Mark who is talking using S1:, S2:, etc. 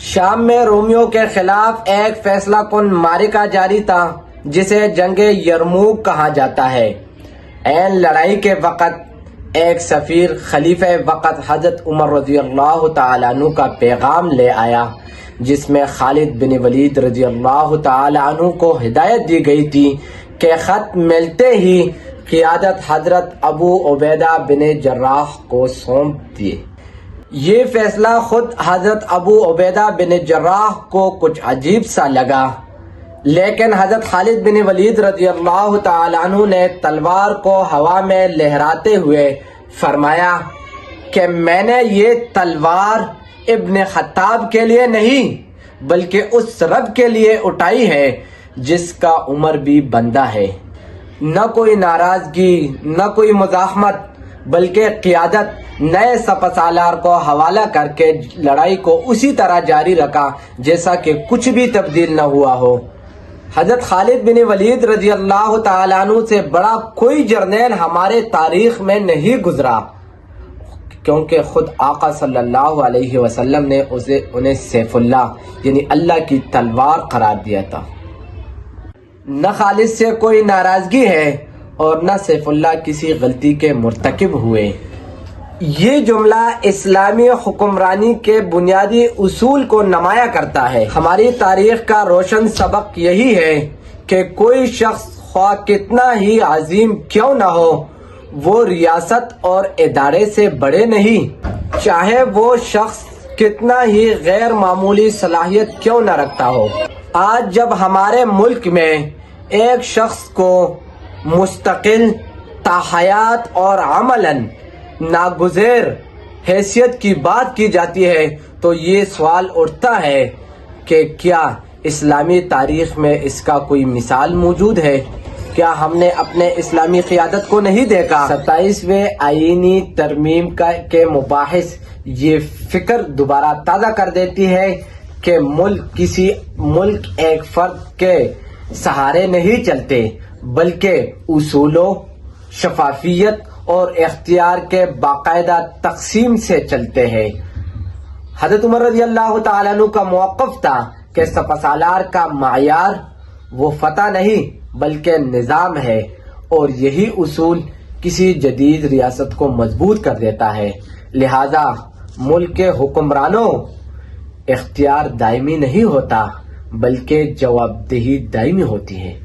S1: شام میں رومیوں کے خلاف ایک فیصلہ کن معرکہ جاری تھا جسے جنگ یرموک کہا جاتا ہے۔ این لڑائی کے وقت ایک سفیر خلیفہ وقت حضرت عمر رضی اللہ تعالیٰ عنہ کا پیغام لے آیا جس میں خالد بن ولید رضی اللہ تعالیٰ عنہ کو ہدایت دی گئی تھی کہ خط ملتے ہی قیادت حضرت ابو عبیدہ بن جراح کو سونپ دیے۔ یہ فیصلہ خود حضرت ابو عبیدہ بن جراح کو کچھ عجیب سا لگا، لیکن حضرت خالد بن ولید رضی اللہ تعالیٰ عنہ نے تلوار کو ہوا میں لہراتے ہوئے فرمایا کہ میں نے یہ تلوار ابن خطاب کے لیے نہیں بلکہ اس رب کے لیے اٹھائی ہے جس کا عمر بھی بندہ ہے۔ نہ کوئی ناراضگی نہ کوئی مزاحمت بلکہ قیادت نئے سپاسالار کو حوالہ کر کے لڑائی کو اسی طرح جاری رکھا جیسا کہ کچھ بھی تبدیل نہ ہوا ہو۔ حضرت خالد بن ولید رضی اللہ تعالیٰ عنہ سے بڑا کوئی جرنیل ہمارے تاریخ میں نہیں گزرا، کیونکہ خود آقا صلی اللہ علیہ وسلم نے انہیں سیف اللہ یعنی اللہ کی تلوار قرار دیا تھا۔ نہ خالد سے کوئی ناراضگی ہے اور نہ سیف اللہ کسی غلطی کے مرتکب ہوئے۔ یہ جملہ اسلامی حکمرانی کے بنیادی اصول کو نمایاں کرتا ہے۔ ہماری تاریخ کا روشن سبق یہی ہے کہ کوئی شخص خواہ کتنا ہی عظیم کیوں نہ ہو، وہ ریاست اور ادارے سے بڑے نہیں، چاہے وہ شخص کتنا ہی غیر معمولی صلاحیت کیوں نہ رکھتا ہو۔ آج جب ہمارے ملک میں ایک شخص کو مستقل تاحیات اور عملاً ناگزیر حیثیت کی بات کی جاتی ہے تو یہ سوال اٹھتا ہے کہ کیا اسلامی تاریخ میں اس کا کوئی مثال موجود ہے؟ کیا ہم نے اپنے اسلامی قیادت کو نہیں دیکھا؟ 27ویں آئینی ترمیم کے مباحث یہ فکر دوبارہ تازہ کر دیتی ہے کہ ملک ایک فرد کے سہارے نہیں چلتے بلکہ اصولوں، شفافیت اور اختیار کے باقاعدہ تقسیم سے چلتے ہیں۔ حضرت عمر رضی اللہ تعالیٰ عنہ کا موقف تھا کہ سپاسالار کا معیار وہ فتح نہیں بلکہ نظام ہے، اور یہی اصول کسی جدید ریاست کو مضبوط کر دیتا ہے۔ لہذا ملک کے حکمرانوں اختیار دائمی نہیں ہوتا بلکہ جوابدہی دائمی ہوتی ہے۔